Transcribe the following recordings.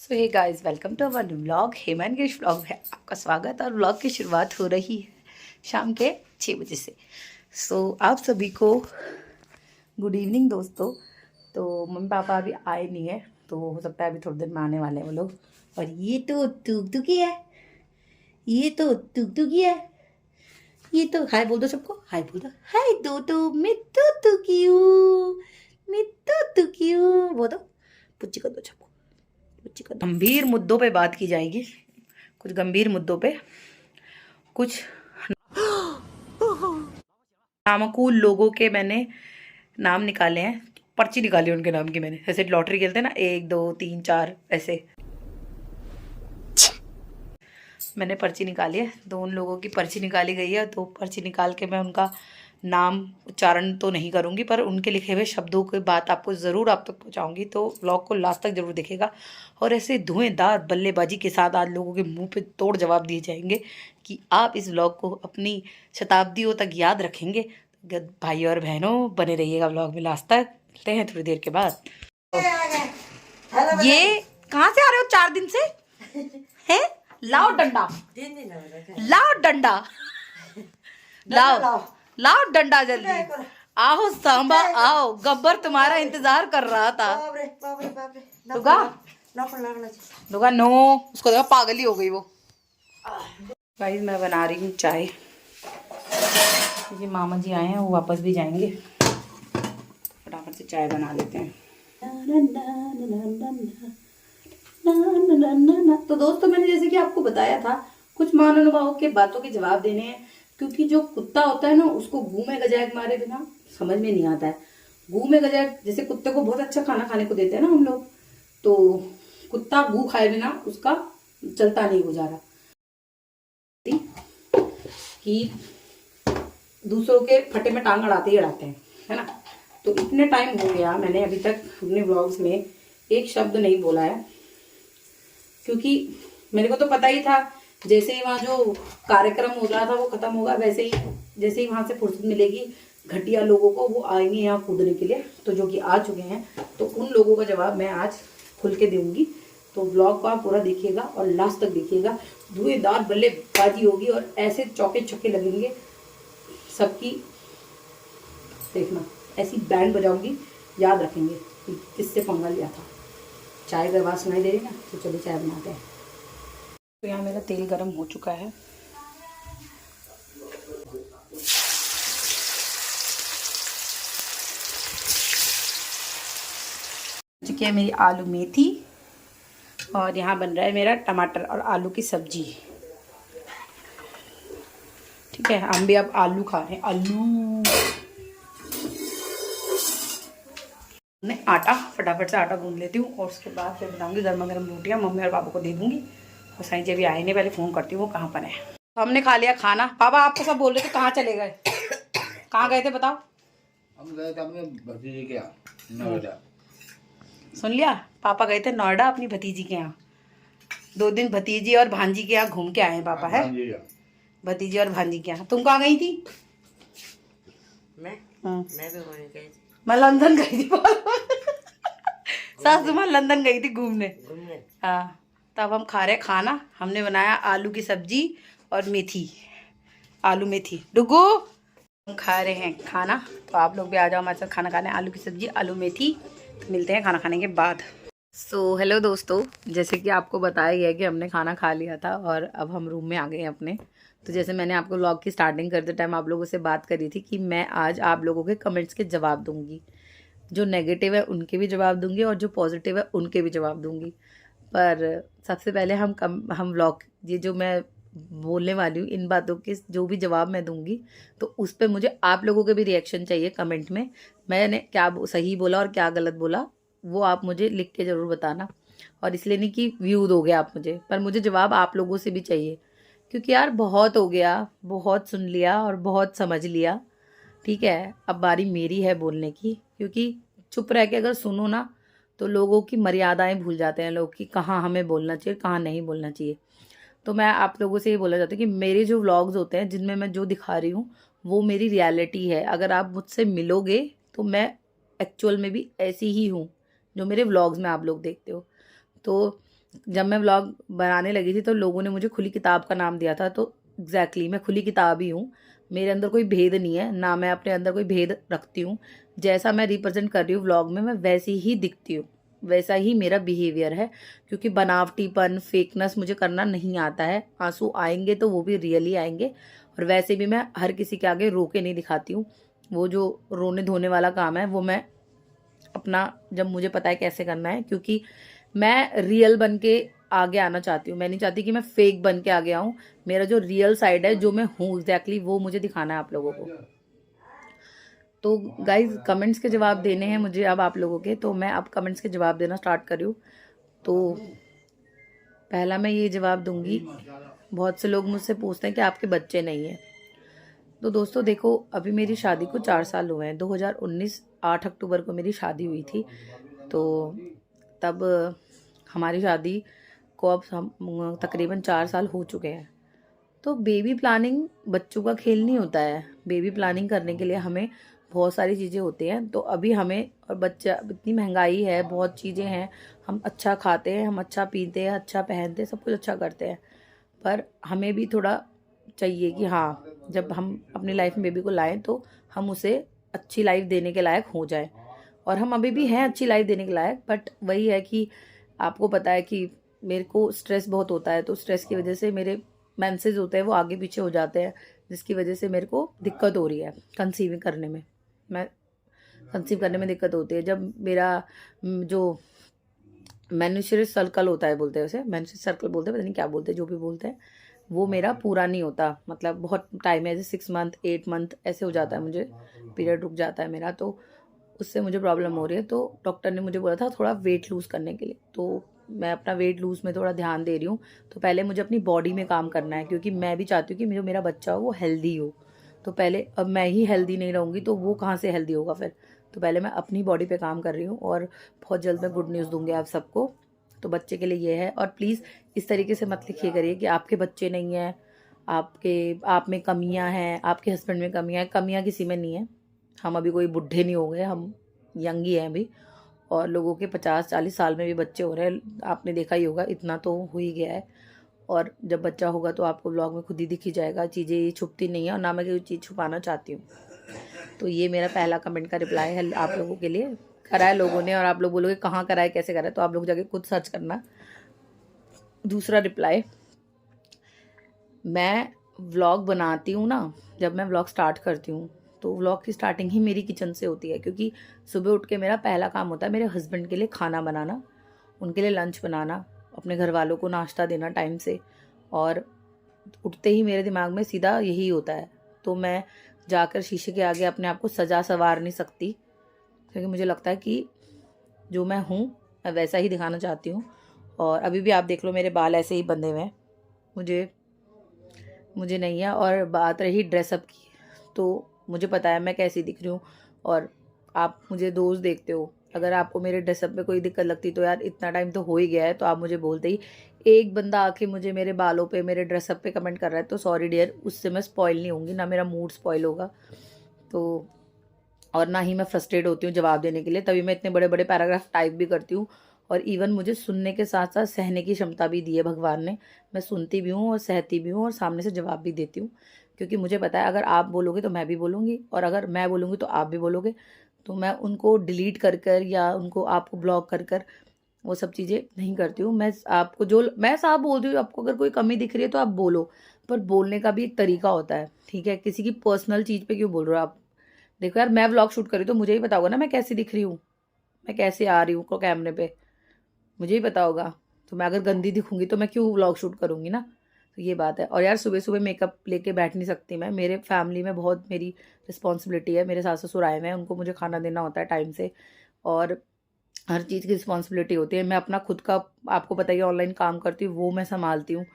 So hey guys, welcome to our new vlog. Heman के vlog में आपका स्वागत। और व्लॉग की शुरुआत हो रही है शाम के 6 बजे से। आप सभी को गुड इवनिंग दोस्तों। तो मम्मी पापा अभी आए नहीं है, तो हो सकता है अभी थोड़ी देर में आने वाले हैं वो लोग। और ये तो टुकटुकी है, ये तो टुकटुकी है, ये तो हाय बोल दो सबको, हाय बोल दो, हाय दो मैं तो टुकी हूँ, मैं तो टुकी हूँ वो दो, पुच्ची कर दो सबको। गंभीर मुद्दों पे बात की जाएगी, कुछ गंभीर मुद्दों पे। कुछ नामकुल लोगों के मैंने नाम निकाले हैं, पर्ची निकाली उनके नाम की मैंने। जैसे लॉटरी खेलते हैं ना, 1 2 3 4 ऐसे मैंने पर्ची निकाली है। तो उन लोगों की पर्ची निकाली गई है, तो पर्ची निकाल के मैं उनका नाम उच्चारण तो नहीं करूँगी, पर उनके लिखे हुए शब्दों की बात आपको ज़रूर आप तक पहुँचाऊँगी। तो व्लॉग को लास्ट तक ज़रूर देखेगा। और ऐसे धुएंधार बल्लेबाजी के साथ आज लोगों के मुंह पे तोड़ जवाब दिए जाएंगे कि आप इस व्लॉग को अपनी शताब्दियों तक याद रखेंगे। भाई और बहनों, बने रहिएगा व्लॉग में लास्ट तक। मिलते हैं थोड़ी देर के बाद। ये कहाँ से आ रहे हो 4 दिन से? है लाओ डंडा, लाओ डंडा, लाओ लाओ डंडा जल्दी। आओ सांबा आओ, गब्बर तुम्हारा इंतजार कर रहा था। दुगा दुगा नो, उसको देखा पागल ही हो गई वो। गाइस मैं बना रही हूँ चाय। ये मामा जी आए हैं, वो वापस भी जाएंगे, फटाफट से चाय बना लेते हैं। तो दोस्तों, मैंने जैसे कि आपको बताया था, कुछ महानुभावों के बातों के जवाब देने हैं। क्योंकि जो कुत्ता होता है ना, उसको गू में गजाक मारे बिना समझ में नहीं आता है। गू में गजाक, जैसे कुत्ते को बहुत अच्छा खाना खाने को देते हैं ना हम लोग, तो कुत्ता गू खाए बिना उसका चलता नहीं गुजारा। कि दूसरों के फटे में टांग अड़ाते ही अड़ाते हैं, है ना। तो इतने टाइम हो गया, मैंने अभी तक अपने व्लॉग्स में एक शब्द नहीं बोला है। क्योंकि मेरे को तो पता ही था, जैसे ही वहाँ जो कार्यक्रम हो रहा था वो खत्म होगा, वैसे ही जैसे ही वहाँ से फुर्सत मिलेगी घटिया लोगों को, वो आएंगे यहाँ कूदने के लिए। तो जो कि आ चुके हैं, तो उन लोगों का जवाब मैं आज खुल के दूंगी। तो ब्लॉग को आप पूरा देखिएगा और लास्ट तक देखिएगा। धुएंधार बल्लेबाजी होगी और ऐसे चौके छक्के लगेंगे सबकी। देखना, ऐसी बैंड बजाऊंगी, याद रखेंगे कि किससे पंगा लिया था। चाय की आवाज़ सुनाई दे रही ना, तो चलिए चाय बनाते हैं। तो यहाँ मेरा तेल गरम हो चुका है। चुकी है मेरी आलू मेथी, और यहाँ बन रहा है मेरा टमाटर और आलू की सब्जी। ठीक है, हम भी अब आलू खा रहे हैं, आलू। मैं आटा फटाफट से आटा गूंद लेती हूँ, और उसके बाद फिर बनाऊंगी गर्मा गर्म रोटियाँ। मम्मी और पापा को दे दूंगी। और साईं जी अभी आए नहीं, पहले फ़ोन करती हूँ वो कहाँ पर है। तो हमने खा लिया खाना। पापा आप तो सब बोल रहे थे कहाँ चले गए, कहाँ गए थे बताओ? हम गए थे अपने भतीजे के यहाँ नोएडा। सुन लिया, पापा गए थे नोएडा अपनी भतीजी के यहाँ। 2 दिन भतीजी और भांजी के यहाँ घूम के आए हैं पापा। है भतीजी और भांजी के यहाँ। तुम कहाँ गई थी? मैं भी वहीं गई थी। मैं लंदन गई थी। सासू माँ लंदन गई थी घूमने। हाँ, तब हम खा रहे खाना। हमने बनाया आलू की सब्जी और मेथी, आलू मेथी। डुगू, हम खा रहे हैं खाना, तो आप लोग भी आ जाओ हमारे साथ खाना खाने। आलू की सब्जी, आलू मेथी। तो मिलते हैं खाना खाने के बाद। हेलो दोस्तों, जैसे कि आपको बताया गया कि हमने खाना खा लिया था और अब हम रूम में आ गए हैं अपने। तो जैसे मैंने आपको व्लॉग की स्टार्टिंग करते टाइम आप लोगों से बात करी थी कि मैं आज आप लोगों के कमेंट्स के जवाब दूंगी। जो नेगेटिव है उनके भी जवाब दूंगी, और जो पॉजिटिव है उनके भी जवाब दूंगी। पर सबसे पहले हम व्लॉग, ये जो मैं बोलने वाली हूँ इन बातों के जो भी जवाब मैं दूंगी, तो उस पर मुझे आप लोगों के भी रिएक्शन चाहिए कमेंट में। मैंने क्या सही बोला और क्या गलत बोला, वो आप मुझे लिख के ज़रूर बताना। और इसलिए नहीं कि व्यू दोगे आप मुझे, पर मुझे जवाब आप लोगों से भी चाहिए। क्योंकि यार बहुत हो गया, बहुत सुन लिया और बहुत समझ लिया। ठीक है, अब बारी मेरी है बोलने की। क्योंकि चुप रह के अगर सुनो ना, तो लोगों की मर्यादाएं भूल जाते हैं लोग कि कहाँ हमें बोलना चाहिए, कहाँ नहीं बोलना चाहिए। तो मैं आप लोगों से ये बोलना चाहती हूँ कि मेरे जो व्लॉग्स होते हैं, जिनमें मैं जो दिखा रही हूँ, वो मेरी रियलिटी है। अगर आप मुझसे मिलोगे तो मैं एक्चुअल में भी ऐसी ही हूँ जो मेरे व्लॉग्स में आप लोग देखते हो। तो जब मैं व्लॉग बनाने लगी थी तो लोगों ने मुझे खुली किताब का नाम दिया था, तो एग्जैक्टली मैं खुली किताब ही हूँ। मेरे अंदर कोई भेद नहीं है, ना मैं अपने अंदर कोई भेद रखती हूँ। जैसा मैं रिप्रेजेंट कर रही हूँ व्लॉग में, मैं वैसी ही दिखती हूँ, वैसा ही मेरा बिहेवियर है। क्योंकि बनावटीपन, फेकनेस मुझे करना नहीं आता है। आंसू आएंगे तो वो भी रियली आएंगे, और वैसे भी मैं हर किसी के आगे रो के नहीं दिखाती हूँ। वो जो रोने धोने वाला काम है वो मैं अपना, जब मुझे पता है कैसे करना है, क्योंकि मैं रियल बन के आगे आना चाहती हूँ। मैं नहीं चाहती कि मैं फेक बन के आगे आऊँ। मेरा जो रियल साइड है, जो मैं हूँ एग्जैक्टली, वो मुझे दिखाना है आप लोगों को। तो गाइज कमेंट्स के जवाब देने हैं मुझे अब आप लोगों के, तो मैं अब कमेंट्स के जवाब देना स्टार्ट कर रही हूँ। तो पहला मैं ये जवाब दूंगी, बहुत से लोग मुझसे पूछते हैं कि आपके बच्चे नहीं हैं। तो दोस्तों देखो, अभी मेरी शादी को 4 साल हुए हैं। 2019 8 अक्टूबर को मेरी शादी हुई थी। तो तब हमारी शादी को अब हम तकरीबन 4 साल हो चुके हैं। तो बेबी प्लानिंग बच्चों का खेल नहीं होता है। बेबी प्लानिंग करने के लिए हमें बहुत सारी चीज़ें होती हैं। तो अभी हमें, और बच्चा, इतनी महंगाई है, बहुत चीज़ें हैं, हम अच्छा खाते हैं, हम अच्छा पीते हैं, अच्छा पहनते हैं, सब कुछ अच्छा करते हैं, पर हमें भी थोड़ा चाहिए कि हाँ, जब हम अपनी लाइफ में बेबी को लाएं तो हम उसे अच्छी लाइफ देने के लायक हो जाए। और हम अभी भी हैं अच्छी लाइफ देने के लायक, बट वही है कि आपको पता है कि मेरे को स्ट्रेस बहुत होता है। तो स्ट्रेस की वजह से मेरे मेंसेस होते हैं वो आगे पीछे हो जाते हैं, जिसकी वजह से मेरे को दिक्कत हो रही है कंसीविंग करने में। मैं कंसीव करने में दिक्कत होती है जब मेरा जो मेन्स्ट्रुअल सर्कल होता है, बोलते हैं उसे मेन्स्ट्रुअल सर्कल बोलते हैं, पता नहीं क्या बोलते हैं, जो भी बोलते हैं, वो मेरा पूरा नहीं होता। मतलब बहुत टाइम है, जैसे 6 मंथ 8 मंथ ऐसे हो जाता है, मुझे पीरियड रुक जाता है मेरा, तो उससे मुझे प्रॉब्लम हो रही है। तो डॉक्टर ने मुझे बोला था थोड़ा वेट लूज़ करने के लिए, तो मैं अपना वेट लूज़ में थोड़ा ध्यान दे रही हूँ। तो पहले मुझे अपनी बॉडी में काम करना है, क्योंकि मैं भी चाहती हूँ कि जो मेरा बच्चा हो वो हेल्दी हो। तो पहले, अब मैं ही हेल्दी नहीं रहूँगी तो वो कहाँ से हेल्दी होगा फिर। तो पहले मैं अपनी बॉडी पे काम कर रही हूँ, और बहुत जल्द मैं गुड न्यूज़ दूंगी आप सबको। तो बच्चे के लिए ये है। और प्लीज़ इस तरीके से मत लिखिए करिए कि आपके बच्चे नहीं हैं, आप में कमियां हैं, आपके हस्बैंड में कमियां हैं। कमियां किसी में नहीं है। हम अभी कोई बुढ़े नहीं हो गए, हम यंग ही हैं अभी। और लोगों के 50-40 साल में भी बच्चे हो रहे हैं, आपने देखा ही होगा, इतना तो हो ही गया है। और जब बच्चा होगा तो आपको व्लॉग में खुद ही दिख ही जाएगा। चीज़ें ये छुपती नहीं है, और ना मैं कोई चीज़ छुपाना चाहती हूँ। तो ये मेरा पहला कमेंट का रिप्लाई है आप लोगों के लिए। करा है लोगों ने, और आप लोग बोलोगे कहाँ करा है, कैसे करा है, तो आप लोग जाके खुद सर्च करना। दूसरा रिप्लाई, मैं व्लॉग बनाती हूँ ना, जब मैं व्लॉग स्टार्ट करती हूँ तो व्लॉग की स्टार्टिंग ही मेरी किचन से होती है। क्योंकि सुबह उठ के मेरा पहला काम होता है मेरे हस्बैंड के लिए खाना बनाना, उनके लिए लंच बनाना, अपने घर वालों को नाश्ता देना टाइम से। और उठते ही मेरे दिमाग में सीधा यही होता है। तो मैं जाकर शीशे के आगे अपने आप को सजा संवार नहीं सकती, क्योंकि मुझे लगता है कि जो मैं हूँ मैं वैसा ही दिखाना चाहती हूँ। और अभी भी आप देख लो, मेरे बाल ऐसे ही बंधे हुए हैं, मुझे नहीं है। और बात रही ड्रेसअप की, तो मुझे पता है मैं कैसी दिख रही हूँ। और आप मुझे दोस्त देखते हो, अगर आपको मेरे ड्रेसअप में कोई दिक्कत लगती तो यार, इतना टाइम तो हो ही गया है, तो आप मुझे बोलते ही। एक बंदा आके मुझे मेरे बालों पे, मेरे ड्रेसअप पे कमेंट कर रहा है, तो सॉरी डियर, उससे मैं स्पॉइल नहीं होंगी, ना मेरा मूड स्पॉइल होगा। तो और ना ही मैं फ्रस्ट्रेट होती हूँ जवाब देने के लिए, तभी मैं इतने बड़े बड़े पैराग्राफ टाइप भी करती हूँ। और इवन मुझे सुनने के साथ साथ सहने की क्षमता भी दी है भगवान ने। मैं सुनती भी हूँ और सहती भी हूँ, और सामने से जवाब भी देती हूँ। क्योंकि मुझे पता है अगर आप बोलोगे तो मैं भी बोलूँगी, और अगर मैं बोलूँगी तो आप भी बोलोगे। तो मैं उनको डिलीट कर कर, या उनको आपको ब्लॉक कर कर, वो सब चीज़ें नहीं करती हूँ। मैं आपको जो मैं साफ बोलती हूँ, आपको अगर कोई कमी दिख रही है तो आप बोलो, पर बोलने का भी एक तरीका होता है, ठीक है। किसी की पर्सनल चीज़ पे क्यों बोल रहे हो आप। देखो यार, मैं व्लॉग शूट कर रही हूँ तो मुझे ही पता होगा ना मैं कैसी दिख रही हूँ, मैं कैसे आ रही हूँ को कैमरे पे, मुझे ही पता होगा। तो मैं अगर गंदी दिखूंगी तो मैं क्यों व्लॉग शूट करूँगी ना। तो ये बात है। और यार, सुबह सुबह मेकअप लेके बैठ नहीं सकती मैं। मेरे फैमिली में बहुत मेरी रिस्पॉन्सिबिलिटी है। मेरे सास ससुर आए हुए हैं, उनको मुझे खाना देना होता है टाइम से, और हर चीज़ की रिस्पॉन्सिबिलिटी होती है। मैं अपना खुद का, आपको पता ही है, ऑनलाइन काम करती हूँ, वो मैं संभालती हूँ।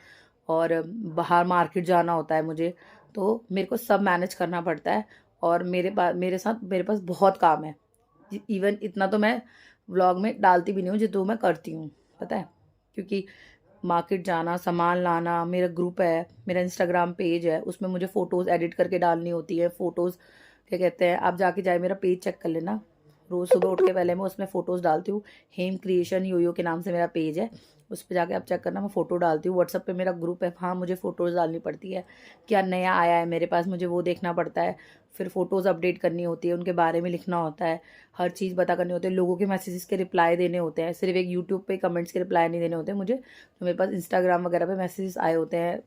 और बाहर मार्केट जाना होता है मुझे, तो मेरे को सब मैनेज करना पड़ता है। और मेरे पास बहुत काम है। इवन इतना तो मैं व्लॉग में डालती भी नहीं हूँ जो मैं करती हूँ, पता है। क्योंकि मार्केट जाना, सामान लाना, मेरा ग्रुप है, मेरा इंस्टाग्राम पेज है, उसमें मुझे फ़ोटोज़ एडिट करके डालनी होती है। फ़ोटोज़ क्या कहते हैं, आप जाके जाए मेरा पेज चेक कर लेना। रोज़ सुबह उठ के पहले मैं उसमें फ़ोटोज़ डालती हूँ। हेम क्रिएशन योयो के नाम से मेरा पेज है, उस पर जाके आप चेक करना, मैं फ़ोटो डालती हूँ। व्हाट्सअप पे मेरा ग्रुप है, हाँ मुझे फ़ोटोज़ डालनी पड़ती है, क्या नया आया है मेरे पास मुझे वो देखना पड़ता है, फिर फ़ोटोज़ अपडेट करनी होती है, उनके बारे में लिखना होता है, हर चीज़ पता करनी होती है, लोगों के मैसेजेस के रिप्लाई देने होते हैं, सिर्फ एक यूट्यूब पे कमेंट्स के रिप्लाई नहीं देने होते मुझे, तो मेरे पास इंस्टाग्राम वगैरह पे मैसेजेस आए होते हैं,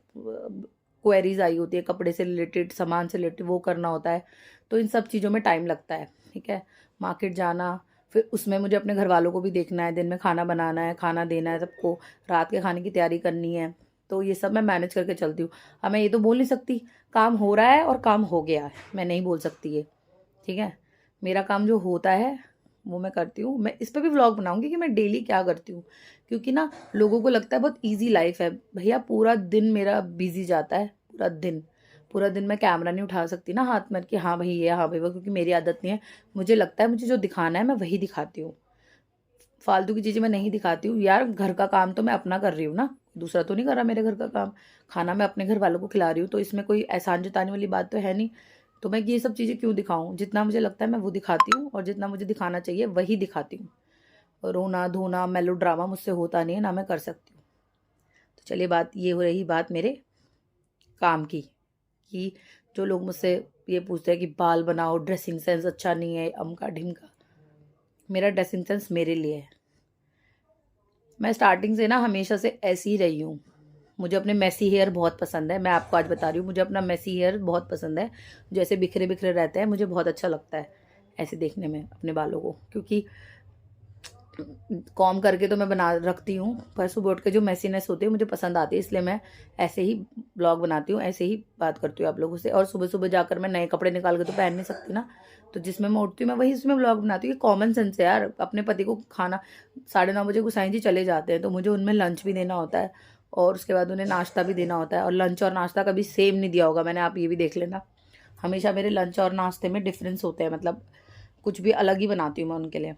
क्वेरीज आई होती है कपड़े से रिलेटेड, सामान से रिलेटेड, वो करना होता है। तो इन सब चीज़ों में टाइम लगता है, ठीक है। मार्केट जाना, फिर उसमें मुझे अपने घर वालों को भी देखना है, दिन में खाना बनाना है, खाना देना है सबको, रात के खाने की तैयारी करनी है, तो ये सब मैं मैनेज करके चलती हूँ। अब मैं ये तो बोल नहीं सकती काम हो रहा है और काम हो गया है, मैं नहीं बोल सकती ये, ठीक है। मेरा काम जो होता है वो मैं करती हूँ। मैं इस पर भी व्लॉग बनाऊंगी कि मैं डेली क्या करती हूँ, क्योंकि ना लोगों को लगता है बहुत ईजी लाइफ है। भैया पूरा दिन मेरा बिजी जाता है, पूरा दिन मैं कैमरा नहीं उठा सकती ना हाथ में कि हाँ भाई ये, हाँ भाई वो, क्योंकि मेरी आदत नहीं है। मुझे लगता है मुझे जो दिखाना है मैं वही दिखाती हूँ, फालतू की चीज़ें मैं नहीं दिखाती हूँ। यार घर का काम तो मैं अपना कर रही हूँ ना, दूसरा तो नहीं कर रहा मेरे घर का काम। खाना मैं अपने घर वालों को खिला रही हूँ, तो इसमें कोई एहसान जताने वाली बात तो है नहीं। तो मैं ये सब चीज़ें क्यों दिखाऊँ, जितना मुझे लगता है मैं वो दिखाती हूँ, और जितना मुझे दिखाना चाहिए वही दिखाती हूँ। रोना धोना मेलो ड्रामा मुझसे होता नहीं है, ना मैं कर सकती हूँ। तो चलिए बात ये हो रही बात मेरे काम की, कि जो लोग मुझसे ये पूछते हैं कि बाल बनाओ, ड्रेसिंग सेंस अच्छा नहीं है, अमका ढिमका। मेरा ड्रेसिंग सेंस मेरे लिए है। मैं स्टार्टिंग से ना हमेशा से ऐसी ही रही हूँ। मुझे अपने मेसी हेयर बहुत पसंद है, मैं आपको आज बता रही हूँ, मुझे अपना मेसी हेयर बहुत पसंद है। जैसे बिखरे बिखरे रहते हैं मुझे बहुत अच्छा लगता है ऐसे देखने में अपने बालों को, क्योंकि कॉम करके तो मैं बना रखती हूँ, पर सुबह उठ के जो मैसीनेस होती है मुझे पसंद आती है, इसलिए मैं ऐसे ही ब्लॉग बनाती हूँ, ऐसे ही बात करती हूँ आप लोगों से। और सुबह सुबह जाकर मैं नए कपड़े निकाल के तो पहन नहीं सकती ना, तो जिसमें मैं उठती हूँ मैं वही उसमें ब्लॉग बनाती हूँ। ये कॉमन सेंस है यार। अपने पति को खाना 9:30 बजे गुसाई जी चले जाते हैं, तो मुझे उनमें लंच भी देना होता है, और उसके बाद उन्हें नाश्ता भी देना होता है। और लंच और नाश्ता कभी सेम नहीं दिया होगा मैंने, आप ये भी देख लेना। हमेशा मेरे लंच और नाश्ते में डिफरेंस होते हैं, मतलब कुछ भी अलग ही बनाती हूँ मैं उनके लिए।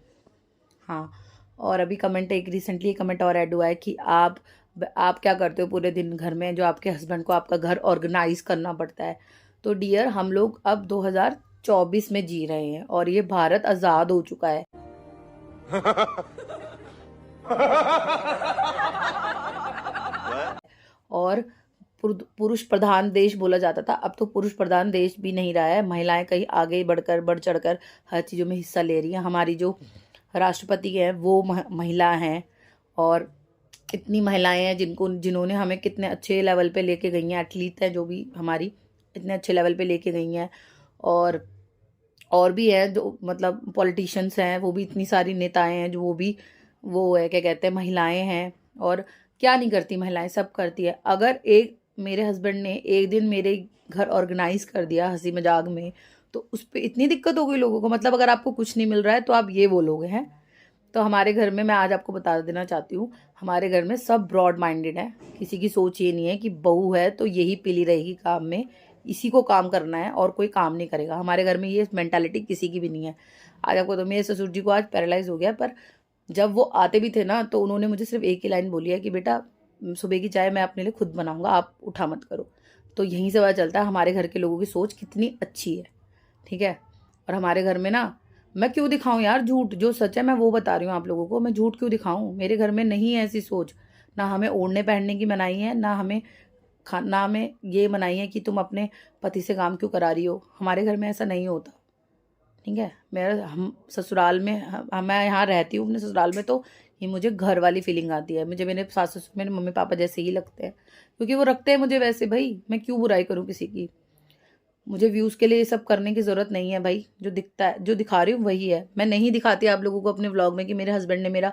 हाँ, और अभी कमेंट एक रिसेंटली कमेंट और ऐड हुआ है कि आप क्या करते हो पूरे दिन घर में, जो आपके हस्बैंड को आपका घर ऑर्गेनाइज करना पड़ता है। तो डियर, हम लोग अब 2024 में जी रहे हैं, और ये भारत आज़ाद हो चुका है। और पुरुष प्रधान देश बोला जाता था, अब तो पुरुष प्रधान देश भी नहीं रहा है। महिलाएं कहीं आगे बढ़ चढ़कर हर चीज़ों में हिस्सा ले रही हैं। हमारी जो राष्ट्रपति हैं वो महिला हैं, और इतनी महिलाएं हैं जिन्होंने हमें कितने अच्छे लेवल पे लेके गई हैं। एथलीट हैं जो भी हमारी, इतने अच्छे लेवल पे लेके गई हैं। और भी हैं जो मतलब पॉलिटिशियंस हैं, वो भी इतनी सारी नेताएं हैं जो वो है क्या कहते हैं, महिलाएं हैं। और क्या नहीं करती महिलाएं, सब करती है। अगर एक मेरे हस्बैंड ने एक दिन मेरे घर ऑर्गेनाइज कर दिया हंसी मजाक में, तो उस पर इतनी दिक्कत हो गई लोगों को। मतलब अगर आपको कुछ नहीं मिल रहा है तो आप ये बोलोगे हैं। तो हमारे घर में, मैं आज आपको बता देना चाहती हूँ, हमारे घर में सब ब्रॉड माइंडेड है। किसी की सोच ये नहीं है कि बहू है तो यही पीली रहेगी काम में, इसी को काम करना है और कोई काम नहीं करेगा। हमारे घर में ये मेंटालिटी किसी की भी नहीं है। आज आपको तो, मेरे ससुर जी को आज पैरालाइज हो गया, पर जब वो आते भी थे ना तो उन्होंने मुझे सिर्फ एक ही लाइन बोली है कि बेटा सुबह की चाय मैं अपने लिए खुद बनाऊंगा, आप उठा मत करो। तो यहीं से पता चलता है हमारे घर के लोगों की सोच कितनी अच्छी है, ठीक है। और हमारे घर में ना, मैं क्यों दिखाऊं यार झूठ, जो सच है मैं वो बता रही हूँ आप लोगों को। मैं झूठ क्यों दिखाऊं, मेरे घर में नहीं है ऐसी सोच। ना हमें ओढ़ने पहनने की मनाही है, ना हमें ये मनाही है कि तुम अपने पति से काम क्यों करा रही हो। हमारे घर में ऐसा नहीं होता, ठीक है। हम ससुराल में, मैं यहाँ रहती हूँ अपने ससुराल में, तो ये मुझे घर वाली फीलिंग आती है। मुझे मेरे सास ससुर, मेरे मम्मी पापा जैसे ही लगते हैं, क्योंकि वो रखते हैं मुझे वैसे। भाई मैं क्यों बुराई करूँ किसी की, मुझे व्यूज़ के लिए ये सब करने की ज़रूरत नहीं है भाई। जो दिखता है, जो दिखा रही हूँ वही है। मैं नहीं दिखाती आप लोगों को अपने व्लॉग में कि मेरे हस्बैंड ने मेरा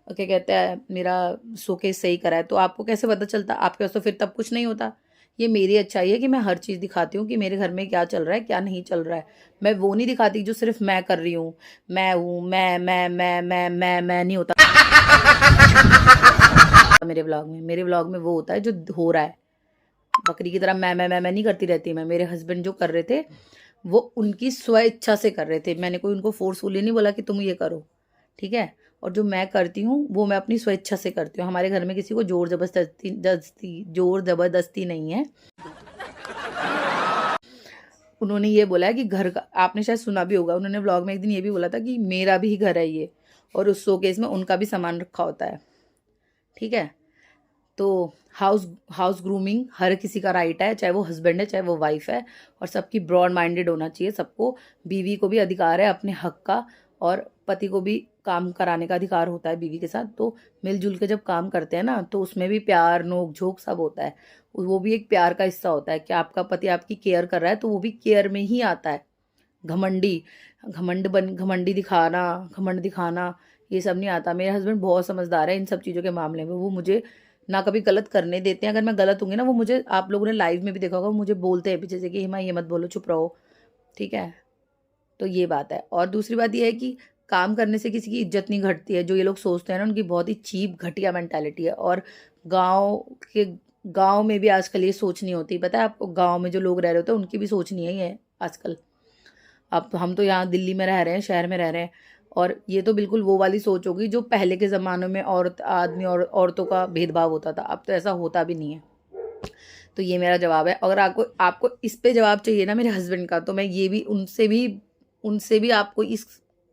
क्या कहते हैं, मेरा शोकेस सही करा है। तो आपको कैसे पता चलता, आपके पास तो फिर तब कुछ नहीं होता। ये मेरी अच्छाई है कि मैं हर चीज़ दिखाती हूँ कि मेरे घर में क्या चल रहा है क्या नहीं चल रहा है। मैं वो नहीं दिखाती जो सिर्फ मैं कर रही हूँ, मैं हूँ, मैं नहीं होता मेरे व्लॉग में वो होता है जो हो रहा है। बकरी की तरह मैं नहीं करती रहती मैं। मेरे हस्बैंड जो कर रहे थे वो उनकी स्व इच्छा से कर रहे थे, मैंने कोई उनको फोर्सफुली नहीं बोला कि तुम ये करो, ठीक है। और जो मैं करती हूँ वो मैं अपनी स्व इच्छा से करती हूँ। हमारे घर में किसी को जोर जबरदस्ती नहीं है। उन्होंने ये बोला है कि घर का, आपने शायद सुना भी होगा, उन्होंने व्लॉग में एक दिन ये भी बोला था कि मेरा भी घर है ये, और उस शोकेस में उनका भी सामान रखा होता है, ठीक है। तो हाउस ग्रूमिंग हर किसी का राइट है, चाहे वो हस्बैंड है चाहे वो वाइफ है, और सबकी ब्रॉड माइंडेड होना चाहिए। सबको, बीवी को भी अधिकार है अपने हक का, और पति को भी काम कराने का अधिकार होता है बीवी के साथ। तो मिलजुल के जब काम करते हैं ना, तो उसमें भी प्यार नोक झोंक सब होता है। वो भी एक प्यार का हिस्सा होता है कि आपका पति आपकी केयर कर रहा है, तो वो भी केयर में ही आता है। घमंडी दिखाना, घमंड दिखाना, ये सब नहीं आता। मेरे हस्बैंड बहुत समझदार है इन सब चीज़ों के मामले में। वो मुझे ना कभी गलत करने देते हैं। अगर मैं गलत होंगी ना, वो मुझे, आप लोगों ने लाइव में भी देखा होगा, मुझे बोलते हैं पीछे से कि हिमा ये मत बोलो, चुप रहो, ठीक है। तो ये बात है। और दूसरी बात ये है कि काम करने से किसी की इज्जत नहीं घटती है। जो ये लोग सोचते हैं ना, उनकी बहुत ही चीप घटिया मेंटालिटी है। और गांव में भी आजकल ये सोच नहीं होती, पता है आपको। गांव में जो लोग रह रहे होते हैं उनकी भी सोच नहीं है ये आजकल। अब हम तो यहाँ दिल्ली में रह रहे हैं, शहर में रह रहे हैं, और ये तो बिल्कुल वो वाली सोच होगी जो पहले के ज़मानों में औरत आदमी और औरतों का भेदभाव होता था। अब तो ऐसा होता भी नहीं है। तो ये मेरा जवाब है। अगर आपको इस पे जवाब चाहिए ना मेरे हस्बैंड का, तो मैं ये भी उनसे भी आपको इस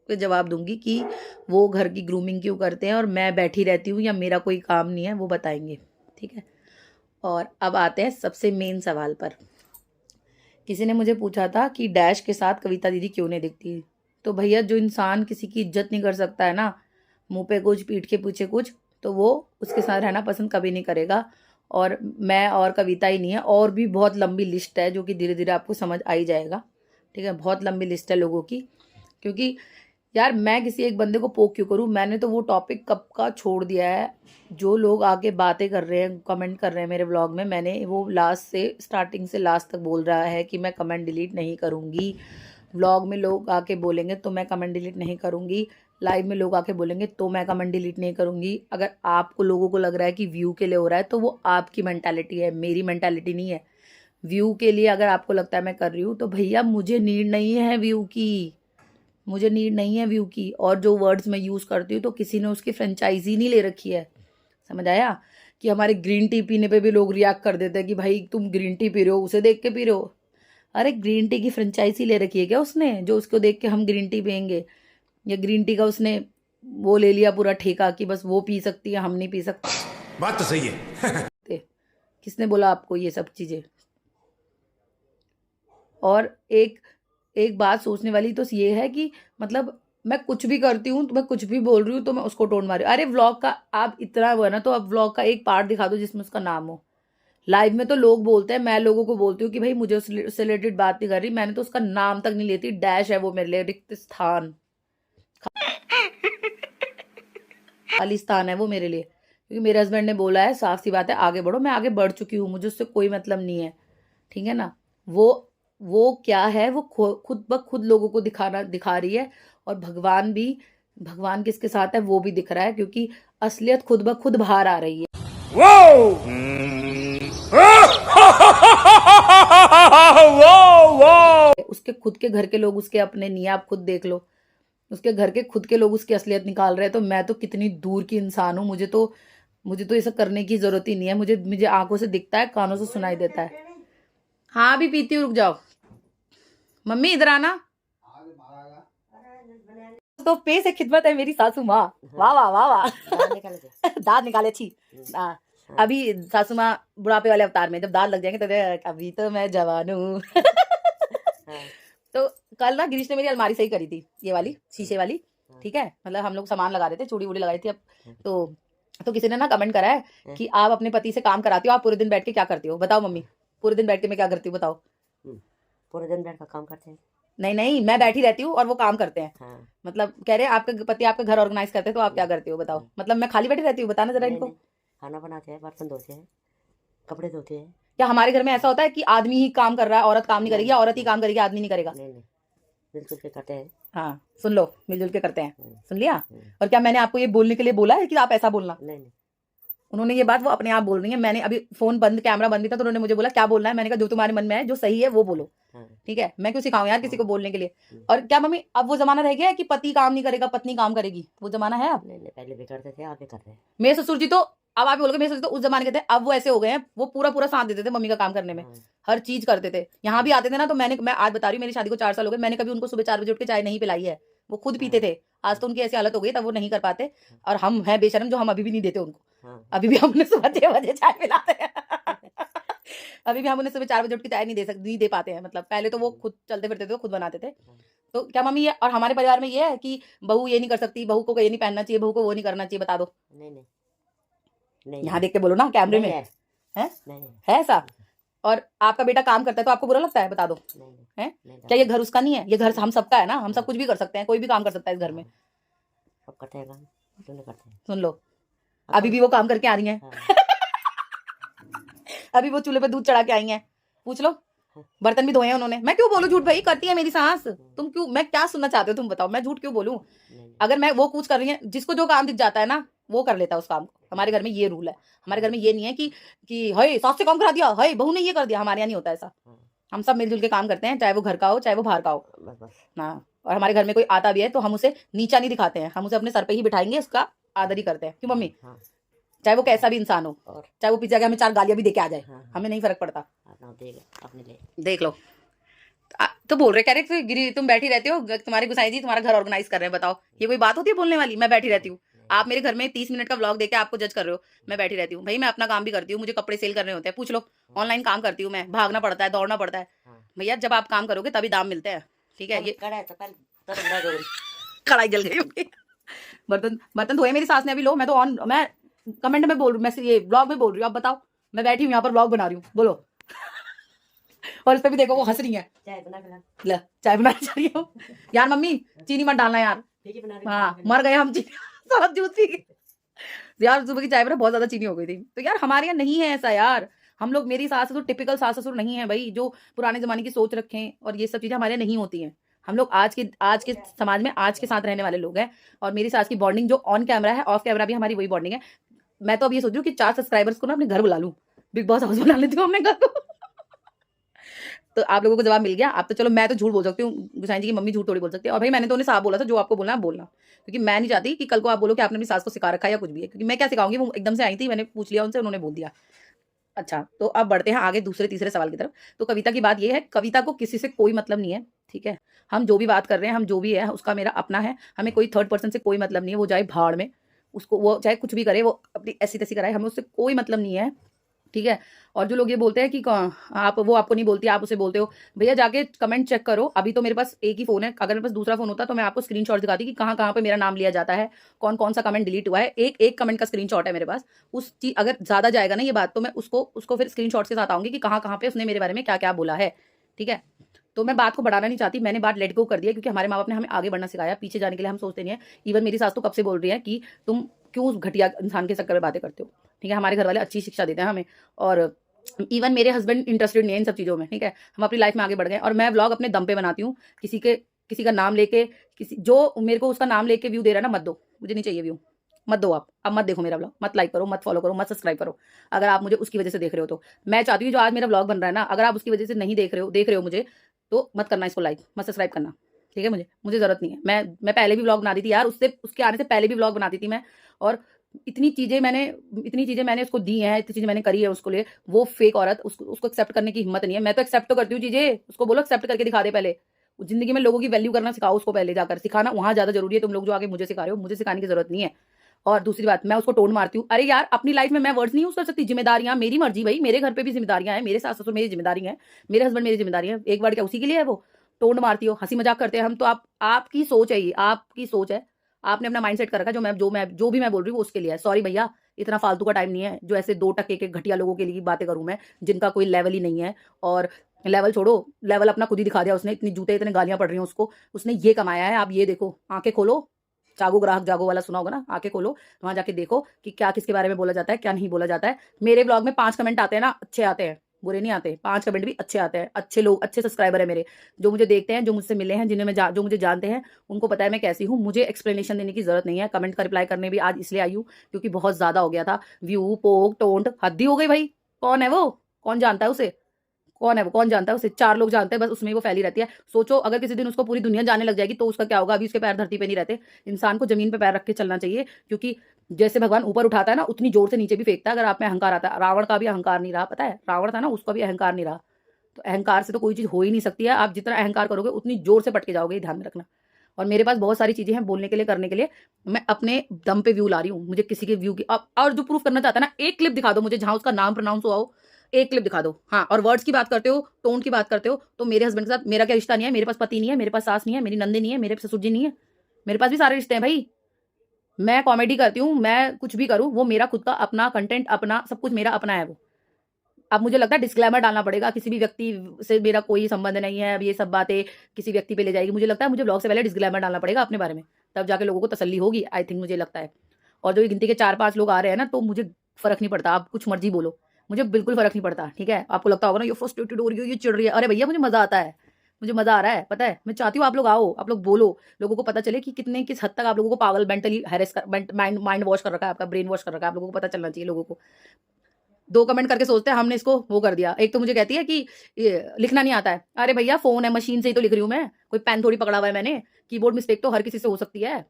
पे जवाब दूंगी कि वो घर की ग्रूमिंग क्यों करते हैं और मैं बैठी रहती हूँ या मेरा कोई काम नहीं है, वो बताएंगे, ठीक है। और अब आते हैं सबसे मेन सवाल पर। किसी ने मुझे पूछा था कि डैश के साथ कविता दीदी क्यों नहीं दिखती। तो भैया, जो इंसान किसी की इज्जत नहीं कर सकता है ना, मुंह पे कुछ पीठ के पीछे कुछ, तो वो उसके साथ रहना पसंद कभी नहीं करेगा। और मैं और कविता ही नहीं है, और भी बहुत लंबी लिस्ट है जो कि धीरे धीरे आपको समझ आ ही जाएगा, ठीक है। बहुत लंबी लिस्ट है लोगों की, क्योंकि यार मैं किसी एक बंदे को पोक क्यों करूँ। मैंने तो वो टॉपिक कब का छोड़ दिया है। जो लोग आके बातें कर रहे हैं, कमेंट कर रहे हैं मेरे व्लॉग में, मैंने वो स्टार्टिंग से लास्ट तक बोल रहा है कि मैं कमेंट डिलीट नहीं करूँगी। व्लॉग में लोग आके बोलेंगे तो मैं कमेंट डिलीट नहीं करूँगी। लाइव में लोग आके बोलेंगे तो मैं कमेंट डिलीट नहीं करूँगी। अगर आपको लोगों को लग रहा है कि व्यू के लिए हो रहा है, तो वो आपकी मेंटालिटी है, मेरी मेंटालिटी नहीं है। व्यू के लिए अगर आपको लगता है मैं कर रही हूँ, तो भैया मुझे नीड नहीं है व्यू की, मुझे नीड नहीं है व्यू की। और जो वर्ड्स मैं यूज़ करती हूँ, तो किसी ने उसकी फ्रेंचाइजी नहीं ले रखी है, समझ आया। कि हमारे ग्रीन टी पीने पे भी लोग रिएक्ट कर देते हैं कि भाई तुम ग्रीन टी पी रहे हो, उसे देख के पी रहे हो। अरे ग्रीन टी की फ्रेंचाइजी ले रखी है क्या उसने, जो उसको देख के हम ग्रीन टी पियेंगे? या ग्रीन टी का उसने वो ले लिया पूरा ठेका कि बस वो पी सकती है, हम नहीं पी सकते? बात तो सही है। किसने बोला आपको ये सब चीज़ें? और एक बात सोचने वाली तो ये है कि मतलब मैं कुछ भी करती हूँ, तो मैं कुछ भी बोल रही हूँ तो मैं उसको टोन मारी। अरे व्लॉग का आप इतना वो है ना, तो अब व्लॉग का एक पार्ट दिखा दो जिसमें उसका नाम हो। लाइव में तो लोग बोलते हैं, मैं लोगों को बोलती हूँ कि भाई मुझे उससे रिलेटेड बात नहीं कर रही, मैंने तो उसका नाम तक नहीं लेती। डैश है वो मेरे लिए, रिक्त स्थान, खाली स्थान है वो मेरे लिए। क्योंकि मेरे हस्बैंड ने बोला है, साफ सी बात है, आगे बढ़ो। मैं आगे बढ़ चुकी हूँ, मुझे उससे कोई मतलब नहीं है, ठीक है ना। वो क्या है, वो खुद ब खुद लोगों को दिखा रही है। और भगवान किसके साथ है वो भी दिख रहा है, क्योंकि असलियत खुद ब खुद बाहर आ रही है। उसके खुद के घर के लोग उसके अपने नहीं है, आप खुद देख लो। उसके घर के खुद के लोग उसकी असलियत निकाल रहे हैं, तो मैं तो कितनी दूर की इंसान हूँ। मुझे तो ये सब करने की जरूरत ही नहीं है। मुझे आंखों से दिखता है, कानों से सुनाई देता है। हाँ भी पीती हूँ, रुक जाओ। मम्मी इधर आना। तो पे से खिदमत है मेरी सासू माँ। वाह वाह वाह वाह। दांत निकाले थी। अभी सासू माँ बुढ़ापे वाले अवतार में, जब दांत लग जाएंगे तो अभी तो मैं जवान हूँ। तो कल ना गिरीश ने मेरी अलमारी सही करी थी, ये वाली शीशे वाली, ठीक है। मतलब हम लोग सामान लगा रहे थे, चूड़ी वूड़ी लगाई थी। अब तो किसी ने ना कमेंट करा है कि आप अपने पति से काम कराती हो, आप पूरे दिन बैठ के क्या करती हो? बताओ मम्मी, पूरे दिन बैठ के मैं क्या करती हूँ, बताओ। पूरे दिन बैठ कर काम करते हैं? नहीं, मैं बैठी रहती हूँ और वो काम करते हैं। हाँ। मतलब कह रहे हैं आपके पति आपका घर ऑर्गेनाइज करते हैं, तो आप क्या करती हो बताओ? मतलब मैं खाली बैठी रहती हूँ? बताना जरा इनको। खाना बनाते हैं, बर्तन धोते हैं, कपड़े धोते हैं। क्या हमारे घर में ऐसा होता है कि आदमी ही काम कर रहा है, औरत काम नहीं करेगी, या औरत ही काम करेगी, आदमी नहीं करेगा? नहीं, मिलजुल के करते हैं। हाँ सुन लो, मिलजुल के करते हैं, सुन लिया। और क्या मैंने आपको ये बोलने के लिए बोला है कि आप ऐसा बोलना? नहीं। उन्होंने ये बात वो अपने आप बोल रही है। मैंने अभी फोन बंद, कैमरा बंद भी था, तो उन्होंने मुझे बोला क्या बोलना है। मैंने कहा जो तुम्हारे मन में है, जो सही है वो बोलो, ठीक है। मैं क्यों सिखाऊं यार किसी को बोलने के लिए। और क्या मम्मी, अब वो जमाना रह गया है कि पति काम नहीं करेगा पत्नी काम करेगी? वो जमाना है अब? नहीं, पहले भी करते थे, आप भी कर रहे हैं। मेरे ससुर जी तो, अब आप बोलोगे मेरे ससुर तो उस जमाने के थे, अब वो ऐसे हो गए हैं, वो पूरा साथ देते थे मम्मी का काम करने में, हर चीज करते थे। यहाँ भी आते थे ना, तो मैं आज बता रही हूँ, मेरी शादी को 4 साल हो गए, मैंने कभी उनको सुबह 4 बजे उठ के चाय नहीं पिलाई है। वो खुद पीते थे। आज तो उनकी ऐसी हालत हो गई, तब वो नहीं कर पाते। और हम हैं बेशरम जो हम अभी भी नहीं देते उनको। हाँ। अभी भी हम उन्हें सुबह 6 बजे चाय पिलाते हैं। अभी भी हम उन्हें सुबह 4 बजे उठ के चाय नहीं दे पाते हैं। मतलब पहले तो वो खुद चलते फिरते थे, खुद बनाते थे। हाँ। तो क्या मम्मी ये, और हमारे परिवार में ये है कि बहू ये नहीं कर सकती, बहू को ये नहीं पहनना चाहिए, बहू को वो नहीं करना चाहिए, बता दो। नहीं नहीं नहीं यहाँ देख के बोलो ना कैमरे नहीं में, है है नहीं है ऐसा? और आपका बेटा काम करता है तो आपको बुरा लगता है, बता दो। नहीं नहीं है नहीं क्या ये घर उसका नहीं है? ये घर हम सबका है ना, हम सब कुछ भी कर सकते हैं, कोई भी काम कर सकता है इस घर में। सब करते हैं काम, क्यों नहीं करते हैं? सुन लो, अभी भी वो काम करके आ रही हैं। हाँ। अभी वो चूल्हे पे दूध चढ़ा के आई हैं, पूछ लो। बर्तन भी धोए हैं उन्होंने। मैं क्यों बोलूं झूठ भाई? करती है मेरी सास। तुम क्यों, मैं क्या सुनना चाहते हो तुम बताओ? मैं झूठ क्यों बोलूं? अगर मैं वो कुछ कर रही है, जिसको जो काम दिख जाता है ना वो कर लेता है उस काम को। हमारे घर में ये रूल है। हमारे घर में ये नहीं है कि हाय सास से काम करा दिया, हाय बहू ने ये कर दिया। हमारे यहाँ नहीं होता ऐसा। हम सब मिलजुल के काम करते हैं, चाहे वो घर का हो चाहे वो बाहर का हो। हाँ, और हमारे घर में कोई आता भी है तो हम उसे नीचा नहीं दिखाते हैं, हम उसे अपने सर पे ही बिठाएंगे, उसका आदर ही करते हैं। क्यों मम्मी? चाहे वो कैसा भी इंसान हो, चाहे वो पीछे जाके हमें 4 गालियां भी देके आ जाए, हमें नहीं फर्क पड़ता। देख लो, तो बोल रहे, कह रहे गिरी तुम बैठी रहती हो, तुम्हारे गुसाई जी तुम्हारा घर ऑर्गेनाइज कर रहे हैं। बताओ ये कोई बात होती है बोलने वाली? मैं बैठी रहती हूँ, आप मेरे घर में 30 मिनट का व्लॉग देके आपको जज कर रहे हो। मैं बैठी रहती हूँ भाई, मैं अपना काम भी करती हूँ, मुझे कपड़े सेल करने होते हैं, पूछ लो। ऑनलाइन काम करती हूँ मैं, भागना पड़ता है, दौड़ना पड़ता है भैया। जब आप काम करोगे तभी दाम मिलते हैं, ठीक है? ये कढ़ाई जल गई होगी। बर्तन धोए मेरी सास ने अभी। लो, मैं तो मैं कमेंट में बोल रही हूँ, मैं ये व्लॉग में बोल रही हूँ। आप बताओ, मैं बैठी हूँ यहाँ पर व्लॉग बना रही हूँ, बोलो। और इस पे भी देखो वो हंस रही है। चाय बना रही हूँ यार। मम्मी चीनी मत डालना यार। हाँ, मर गए हम चीनी सब जूस पी के। यार सुबह की चाय में बहुत ज्यादा चीनी हो गई थी। तो यार हमारे यहाँ नहीं है ऐसा यार। हम लोग, मेरी सास ससुर टिपिकल सास ससुर नहीं है भाई, जो पुराने जमाने की सोच रखें, और ये सब चीजें हमारे यहाँ नहीं होती हैं। हम लोग आज के समाज में आज के साथ रहने वाले लोग हैं। और मेरी सास की बॉन्डिंग जो ऑन कैमरा है, ऑफ कैमरा भी हमारी वही बॉन्डिंग है। मैं तो अब ये सोच रही हूँ कि 4 सब्सक्राइबर्स को ना अपने घर बुला लूं, बिग बॉस हाउस बना लेती हूँ अपने घर को। तो आप लोगों को जवाब मिल गया। आप तो चलो, मैं तो झूठ बोल सकती हूँ, गुसाई जी की मम्मी झूठ थोड़ी बोल सकती है। और भाई मैंने तो उन्हें साफ बोला था, जो आपको बोलना है बोलना, क्योंकि मैं नहीं चाहती कि कल को आप बोलो कि आपने अपनी सास को सिखा रखा है या कुछ भी है। क्योंकि मैं क्या सिखाऊंगी, वो एकदम से आई थी, मैंने पूछ लिया उनसे, उन्होंने बोल दिया। अच्छा, तो अब बढ़ते हैं आगे दूसरे तीसरे सवाल की तरफ। तो कविता की बात ये है, कविता को किसी से कोई मतलब नहीं है, ठीक है? हम जो भी बात कर रहे हैं, हम जो भी है उसका मेरा अपना है। हमें कोई थर्ड पर्सन से कोई मतलब नहीं है। वो जाए भाड़ में, उसको वो चाहे कुछ भी करे, वो अपनी ऐसी तैसी कराए, हमें उससे कोई मतलब नहीं है, ठीक है? और जो लोग ये बोलते हैं कि आप, वो आपको नहीं बोलती, आप उसे बोलते हो, भैया जाके कमेंट चेक करो। अभी तो मेरे पास एक ही फोन है, अगर मेरे पास दूसरा फोन होता तो मैं आपको स्क्रीनशॉट दिखाती कि कहाँ कहाँ पे मेरा नाम लिया जाता है, कौन कौन सा कमेंट डिलीट हुआ है। एक एक कमेंट का स्क्रीनशॉट है मेरे पास। उस चीज अगर ज्यादा जाएगा ना ये बात, तो मैं उसको फिर स्क्रीनशॉट के साथ आऊंगी कि कहाँ कहाँ पे उसने मेरे बारे में क्या क्या बोला है, ठीक है? तो मैं बात को बढ़ाना नहीं चाहती, मैंने बात लेट गो कर दिया, क्योंकि हमारे माँ बाप ने हमें आगे बढ़ना सिखाया, पीछे जाने के लिए हम सोचते नहीं है। इवन मेरी सास तो कब से बोल रही है कि तुम क्यों घटिया इंसान के चक्कर में बातें करते हो, ठीक है? हमारे घर वाले अच्छी शिक्षा देते हैं हमें, और इवन मेरे हस्बैंड इंटरेस्टेड नहीं है इन सब चीज़ों में, ठीक है? हम अपनी लाइफ में आगे बढ़ गए। और मैं व्लॉग अपने दम पे बनाती हूँ। किसी का नाम लेके, किसी जो मेरे को उसका नाम लेके व्यू दे रहा है ना, मत दो, मुझे नहीं चाहिए व्यू, मत दो। आप अब मत देखो मेरा व्लॉग, मत लाइक करो, मत फॉलो करो, मत सब्सक्राइब करो। अगर आप मुझे उसकी वजह से देख रहे हो तो मैं चाहती हूँ जो आज मेरा व्लॉग बन रहा है ना, अगर आप उसकी वजह से नहीं देख रहे हो मुझे, तो मत करना इसको लाइक, मत सब्सक्राइब करना, ठीक है? मुझे जरूरत नहीं है। मैं पहले भी व्लॉग बनाती थी यार, उसके आने से पहले भी व्लॉग बनाती थी मैं। और इतनी चीजें मैंने उसको दी हैं, इतनी चीजें मैंने करी है उसको लिए। वो फेक औरत, उसको एक्सेप्ट करने की हिम्मत नहीं है। मैं तो एक्सेप्ट तो करती हूँ चीजें, उसको बोलो एक्सेप्ट करके दिखा दे पहले। जिंदगी में लोगों की वैल्यू करना सिखाओ उसको, पहले जाकर सिखाना वहां ज्यादा जरूरी है। तुम लोग जो आगे मुझे सिखा रहे हो, मुझे सिखाने की जरूरत नहीं है। और दूसरी बात, मैं उसको टोन मारती हूँ। अरे यार, अपनी लाइफ में मैं वर्ड्स नहीं यूज कर सकती। जिम्मेदारियां मेरी मर्जी भाई, मेरे घर पे भी जिम्मेदारियां हैं, मेरे सास ससुर मेरी जिम्मेदारी है, मेरे हस्बैंड मेरी जिम्मेदारी है। एक वर्ड क्या उसी के लिए है? वो टोन मारती हो, हंसी मजाक करते हैं हम तो। आपकी सोच है, ये आपकी सोच है, आपने अपना माइंडसेट कर रखा है। जो भी मैं बोल रही हूँ उसके लिए है। सॉरी भैया, इतना फालतू का टाइम नहीं है जो ऐसे 2 टके के घटिया लोगों के लिए बातें करूं मैं, जिनका कोई लेवल ही नहीं है। और लेवल छोड़ो, लेवल अपना खुद ही दिखा दिया उसने। इतनी जूते, इतने गालियां पड़ रही हैं उसको, उसने ये कमाया है। आप ये देखो, आंखें खोलो, जागो ग्राहक जागो वाला सुना होगा ना, आंखें खोलो, वहां जाके देखो कि क्या किसके बारे में बोला जाता है, क्या नहीं बोला जाता है। मेरे ब्लॉग में 5 कमेंट आते हैं ना, अच्छे आते हैं, बुरे नहीं आते। 5 कमेंट भी अच्छे आते हैं। अच्छे लोग, अच्छे सब्सक्राइबर है मेरे, जो मुझे देखते हैं, जो मुझसे मिले हैं, जो मुझे जानते हैं, उनको पता है मैं कैसी हूँ। मुझे एक्सप्लेनेशन देने की जरूरत नहीं है। कमेंट का रिप्लाई करने भी आज इसलिए आई हूँ क्योंकि बहुत ज्यादा हो गया था। व्यू, पोक, टोंट, हद्दी हो गई भाई। कौन है वो? कौन जानता है उसे? कौन है वो? कौन जानता है उसे? 4 लोग जानते हैं बस, उसमें ही वो फैली रहती है। सोचो अगर किसी दिन उसको पूरी दुनिया जानने लग जाएगी तो उसका क्या होगा? अभी उसके पैर धरती पे नहीं रहते। इंसान को जमीन पे पैर रख के चलना चाहिए, क्योंकि जैसे भगवान ऊपर उठाता है ना, उतनी जोर से नीचे भी फेंकता है अगर आप में अहंकार आता है। रावण का भी अहंकार नहीं रहा, पता है? रावण था ना, उसका भी अहंकार नहीं रहा। तो अहंकार से तो कोई चीज हो ही नहीं सकती है। आप जितना अहंकार करोगे उतनी जोर से पटके जाओगे, ध्यान में रखना। और मेरे पास बहुत सारी चीजें हैं बोलने के लिए, करने के लिए। मैं अपने दम पे व्यू ला रही हूँ, मुझे किसी के व्यू की और जो प्रूफ करना चाहता है ना, एक क्लिप दिखा दो मुझे जहां उसका नाम प्रोनाउंस हुआ हो, एक क्लिप दिखा दो। हाँ, और वर्ड्स की बात करते हो, टोन की बात करते हो, तो मेरे हस्बैंड के साथ मेरा क्या रिश्ता नहीं है, मेरे पास पति नहीं है, मेरे पास सास नहीं है, मेरी नंदी नहीं है, मेरे ससुर जी नहीं है, मेरे पास भी सारे रिश्ते हैं भाई। मैं कॉमेडी करती हूँ, मैं कुछ भी करूँ, वो मेरा खुद का अपना कंटेंट, अपना सब कुछ मेरा अपना है वो। अब मुझे लगता है डिस्क्लेमर डालना पड़ेगा, किसी भी व्यक्ति से मेरा कोई संबंध नहीं है, अब ये सब बातें किसी व्यक्ति पे ले जाएगी। मुझे लगता है मुझे ब्लॉग से पहले डिस्क्लेमर डालना पड़ेगा अपने बारे में, तब जाके लोगों को तसल्ली होगी, आई थिंक, मुझे लगता है। और जो ये गिनती के 4-5 लोग आ रहे हैं ना, तो मुझे फर्क नहीं पड़ता, आप कुछ मर्जी बोलो, मुझे बिल्कुल फर्क नहीं पड़ता, ठीक है। आपको लगता होगा ना ये फ्रस्ट्रेटेड हो रही है, ये चिढ़ रही है, अरे भैया मुझे मजा आता है, मुझे मजा आ रहा है, पता है। मैं चाहती हूँ आप लोग आओ, आप लोग बोलो, लोगों को पता चले कि कितने किस हद तक आप लोगों को पागल, मेंटली हैरेस कर, माइंड वॉश कर रखा है आपका, ब्रेन वॉश कर रखा है, आप लोगों को पता चलना चाहिए लोगों को। 2 कमेंट करके सोचते हैं हमने इसको वो कर दिया। एक तो मुझे कहती है कि ये लिखना नहीं आता है, अरे भैया फोन है, मशीन से ही तो लिख रही हूँ मैं, कोई पेन थोड़ी पकड़ा हुआ है मैंने। कीबोर्ड मिस्टेक तो हर किसी से हो सकती है।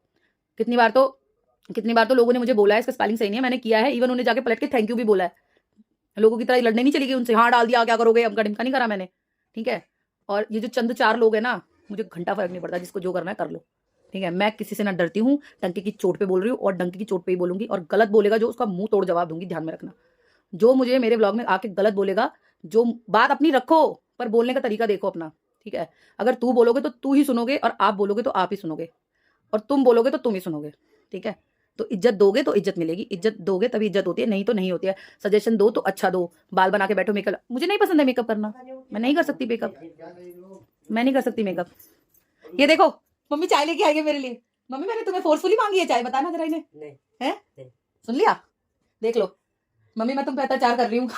कितनी बार तो लोगों ने मुझे बोला है इसका स्पेलिंग सही नहीं है, मैंने किया है, इवन उन्हें जाके पलट के थैंक यू भी बोला है। लोगों की तरह लड़ने नहीं चली गई उनसे, हाँ डाल दिया क्या करोगे, अब ढिमका नहीं करा मैंने, ठीक है। और ये जो चंद 4 लोग हैं ना, मुझे घंटा फर्क नहीं पड़ता, जिसको जो करना है कर लो, ठीक है। मैं किसी से ना डरती हूँ, डंके की चोट पे बोल रही हूँ, और डंके की चोट पे ही बोलूंगी, और गलत बोलेगा जो उसका मुंह तोड़ जवाब दूंगी, ध्यान में रखना। जो मुझे मेरे ब्लॉग में आके गलत बोलेगा, जो बात अपनी रखो पर बोलने का तरीका देखो अपना, ठीक है। अगर तू बोलोगे तो तू ही सुनोगे, और आप बोलोगे तो आप ही सुनोगे, और तुम बोलोगे तो तुम ही सुनोगे, ठीक है। तो इज्जत दोगे तो इज्जत मिलेगी, इज्जत दोगे तभी इज्जत होती है, नहीं तो नहीं होती है। सजेशन दो तो अच्छा दो, बाल बना के बैठो मेकअप, मुझे नहीं पसंद है मेकअप करना, मैं नहीं कर सकती मेकअप, मैं नहीं कर सकती मेकअप। ये देखो मम्मी चाय लेके आएगी मेरे लिए। मम्मी मैंने तुम्हें फोर्सफुली मांगी है चाय, बताना जरा इन्हें, नहीं है नहीं। सुन लिया, देख लो मम्मी मैं तुम पे अत्याचार कर रही हूँ।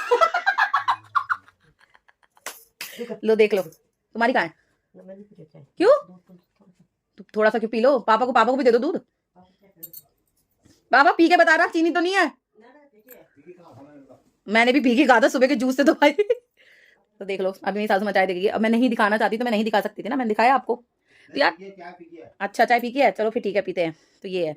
लो देख लो, तुम्हारी कहाँ है, ना, मैंने पी लिया चाय। क्यों? दूध तो थोड़ा सा। थोड़ा सा क्यों पी लो, पापा को भी दे दो दूध। पापा पी के बता रहा चीनी तो नहीं है, मैंने भी पी के कहा था सुबह के जूस से तो भाई। तो देख लो अभी मेरी सासू चाय देगी, अब मैं नहीं दिखाना चाहती तो मैं नहीं दिखा सकती थी ना, मैंने दिखाया आपको। तो यार अच्छा चाय पी के है, चलो फिर ठीक है पीते हैं। तो ये है,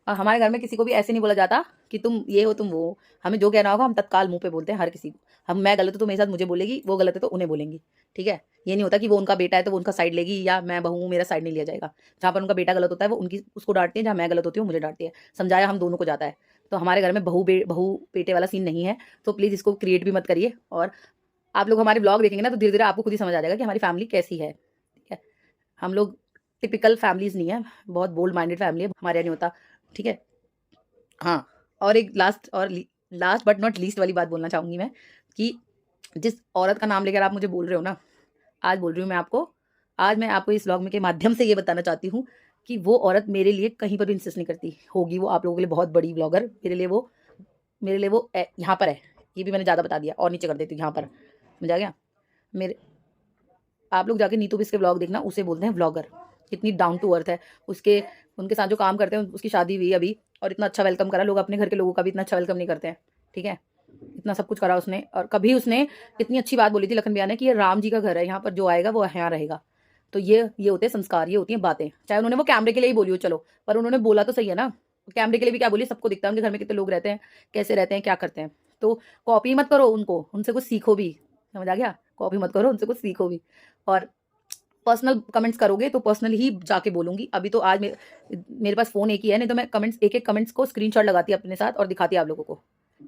और हमारे घर में किसी को भी ऐसे नहीं बोला जाता कि तुम ये हो तुम वो हो। हमें जो कहना होगा हम तत्काल मुंह पे बोलते हैं हर किसी को। हम, मैं गलत हूँ तो मेरे साथ मुझे बोलेगी, वो गलत है तो उन्हें बोलेंगी, ठीक है। ये नहीं होता कि वो उनका बेटा है तो वो उनका साइड लेगी, या मैं बहू हूँ मेरा साइड नहीं लिया जाएगा। जहाँ पर उनका बेटा गलत होता है वो उनकी उसको डांटती है, जहाँ मैं गलत होती हूँ मुझे डांटती है। समझाया हम दोनों को जाता है। तो हमारे घर में बहू बेटे वाला सीन नहीं है, तो प्लीज़ इसको क्रिएट भी मत करिए। और आप लोग हमारे ब्लॉग देखेंगे ना तो धीरे धीरे आपको खुद ही समझ आ जाएगा कि हमारी फैमिली कैसी है, ठीक है। हम लोग टिपिकल फैमिलीज नहीं है, बहुत बोल्ड माइंडेड फैमिली है, हमारे यहाँ नहीं होता, ठीक है। हाँ, और एक लास्ट बट नॉट लीस्ट वाली बात बोलना चाहूँगी मैं, कि जिस औरत का नाम लेकर आप मुझे बोल रहे हो ना, आज बोल रही हूँ मैं आपको, आज मैं आपको इस व्लॉग में के माध्यम से ये बताना चाहती हूँ कि वो औरत मेरे लिए कहीं पर भी इंसिस्ट नहीं करती होगी। वो आप लोगों के लिए बहुत बड़ी ब्लॉगर, मेरे लिए वो यहाँ पर है। ये भी मैंने ज़्यादा बता दिया, और नीचे कर देती हूँ यहाँ पर, समझ आ गया। मेरे आप लोग जाके नीतू बिस के ब्लॉग देखना, उसे बोलते हैं व्लॉगर। कितनी डाउन टू अर्थ है, उनके साथ जो काम करते हैं, उसकी शादी हुई अभी और इतना अच्छा वेलकम करा। लोग अपने घर के लोगों का भी इतना अच्छा वेलकम नहीं करते हैं, ठीक है। इतना सब कुछ करा उसने, और कभी उसने इतनी अच्छी बात बोली थी लखन भैया ने कि ये राम जी का घर है, यहाँ पर जो आएगा वो यहाँ रहेगा। तो ये होते हैं संस्कार, ये होती हैं बातें। चाहे उन्होंने वो कैमरे के लिए ही बोली हो, चलो, पर उन्होंने बोला तो सही है ना। कैमरे के लिए भी क्या बोली, सबको दिखता है उनके घर में कितने लोग रहते हैं, कैसे रहते हैं, क्या करते हैं। तो कॉपी मत करो उनको, उनसे कुछ सीखो भी, समझ आ गया। कॉपी मत करो, उनसे कुछ सीखो भी। और पर्सनल कमेंट्स करोगे तो पर्सनल ही जाके बोलूंगी। अभी तो आज मेरे पास फोन एक ही है, नहीं तो मैं एक कमेंट्स को स्क्रीनशॉट लगाती अपने साथ और दिखाती आप लोगों को,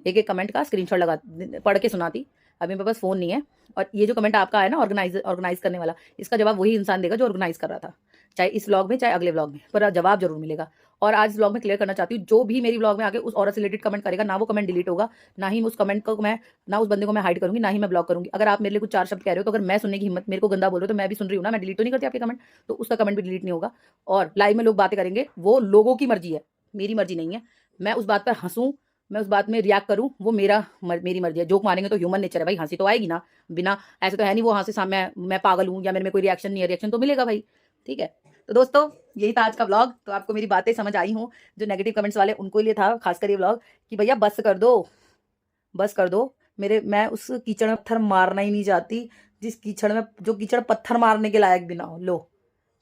एक कमेंट का स्क्रीनशॉट लगा पढ़ के सुनाती। अभी मेरे पास फोन नहीं है। और ये जो कमेंट आपका है ना ऑर्गेनाइज करने वाला, इसका जवाब वही इंसान देगा जो ऑर्गेनाइज कर रहा था, चाहे इस व्लॉग में चाहे अगले व्लॉग में, पर जवाब जरूर मिलेगा। और आज इस व्लॉग में क्लियर करना चाहती हूँ, जो भी मेरी व्लॉग में आके उस औरत से रिलेटेड कमेंट करेगा ना, वो कमेंट डिलीट होगा, ना ही उस कमेंट को मैं, ना उस बंदे को मैं हाइड करूंगी, ना ही मैं ब्लॉक करूंगी। अगर आप मेरे लिए कुछ 4 शब्द कह रहे हो तो अगर मैं सुनने की हिम्मत, मेरे को गंदा बोल रहे हो तो मैं भी सुन रही हूँ ना, मैं डिलीट तो नहीं करती आपके कमेंट, तो उसका कमेंट भी डिलीट नहीं होगा। और लाइव में लोग बातें करेंगे, वो लोगों की मर्जी है, मेरी मर्जी नहीं है। मैं उस बात पर हंसूं, मैं उस बात में रिएक्ट करूं, वो मेरी मर्जी है। जोक मारेंगे तो ह्यूमन नेचर है भाई, हंसी तो आएगी ना, बिना ऐसे तो है नहीं वो हंसी सामने मैं पागल हूं या मेरे में कोई रिएक्शन नहीं है, रिएक्शन तो मिलेगा भाई, ठीक है। तो दोस्तों यही था आज का व्लॉग। तो आपको मेरी बातें समझ आई हूँ, जो नेगेटिव कमेंट्स वाले उनको लिए था खासकर ये व्लॉग, कि भैया बस कर दो मैं उस कीचड़ में पत्थर मारना ही नहीं चाहती, जो कीचड़ पत्थर मारने के लायक भी ना हो। लो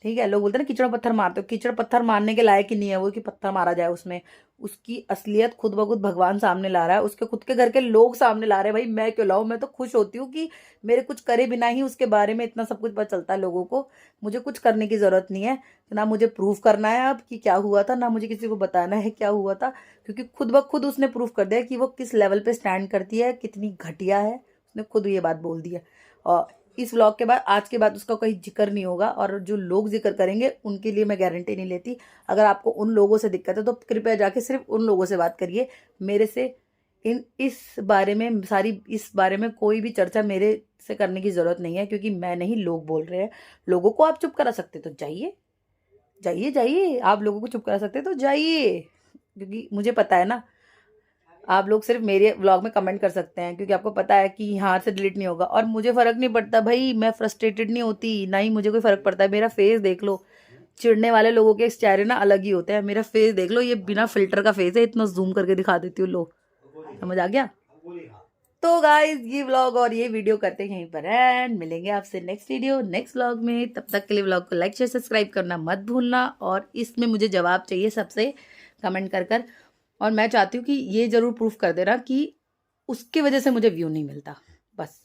ठीक है। लोग बोलते हैं ना कीचड़ पत्थर मारते हो, कीचड़ पत्थर मारने के लायक ही नहीं है वो कि पत्थर मारा जाए उसमें। उसकी असलियत खुद ब खुद भगवान सामने ला रहा है, उसके खुद के घर के लोग सामने ला रहे हैं। भाई मैं क्यों लाऊं, मैं तो खुश होती हूँ कि मेरे कुछ करे बिना ही उसके बारे में इतना सब कुछ पता चलता है लोगों को। मुझे कुछ करने की जरूरत नहीं है, ना मुझे प्रूफ करना है अब कि क्या हुआ था, ना मुझे किसी को बताना है क्या हुआ था, क्योंकि खुद ब खुद उसने प्रूफ कर दिया कि वो किस लेवल पे स्टैंड करती है, कितनी घटिया है। उसने खुद ये बात बोल दी है। और इस व्लॉग के बाद, आज के बाद उसका कोई जिक्र नहीं होगा, और जो लोग जिक्र करेंगे उनके लिए मैं गारंटी नहीं लेती। अगर आपको उन लोगों से दिक्कत है तो कृपया जाके सिर्फ उन लोगों से बात करिए। मेरे से इस बारे में कोई भी चर्चा मेरे से करने की जरूरत नहीं है, क्योंकि मैं नहीं, लोग बोल रहे हैं। लोगों को आप चुप करा सकते तो जाइए, जाइए जाइए, आप लोगों को चुप करा सकते तो जाइए, क्योंकि मुझे पता है ना, आप लोग सिर्फ मेरे व्लॉग में कमेंट कर सकते हैं, क्योंकि आपको पता है कि यहाँ से डिलीट नहीं होगा। और मुझे फर्क नहीं पड़ता भाई, मैं फ्रस्ट्रेटेड नहीं होती, ना ही मुझे कोई फर्क पड़ता है। मेरा फेस देख लो, चिढ़ने वाले लोगों के चेहरे ना अलग ही होते हैं, मेरा फेस देख लो, ये बिना फिल्टर का फेस है, इतना जूम करके दिखा देती हूँ। लो, समझ आ गया? तो गाइज ये व्लॉग और ये वीडियो करते हैं यहीं पर एंड, मिलेंगे आपसे नेक्स्ट वीडियो नेक्स्ट व्लॉग में। तब तक के लिए व्लॉग को लाइक शेयर सब्सक्राइब करना मत भूलना, और इसमें मुझे जवाब चाहिए सबसे कमेंट कर। और मैं चाहती हूँ कि ये जरूर प्रूफ कर देना कि उसकी वजह से मुझे व्यू नहीं मिलता, बस।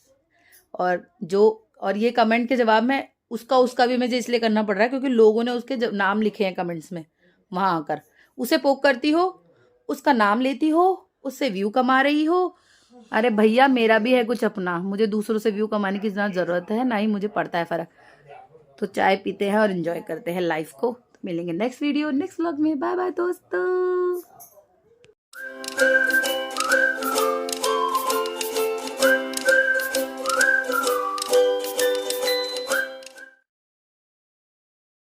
और ये कमेंट के जवाब में उसका भी मुझे इसलिए करना पड़ रहा है क्योंकि लोगों ने उसके नाम लिखे हैं कमेंट्स में। वहां आकर उसे पोक करती हो, उसका नाम लेती हो, उससे व्यू कमा रही हो। अरे भैया, मेरा भी है कुछ अपना, मुझे दूसरों से व्यू कमाने की इतना जरूरत है, ना ही मुझे पड़ता है फर्क। तो चाय पीते हैं और एंजॉय करते हैं लाइफ को। तो मिलेंगे नेक्स्ट वीडियो नेक्स्ट व्लॉग में। बाय बाय दोस्तों।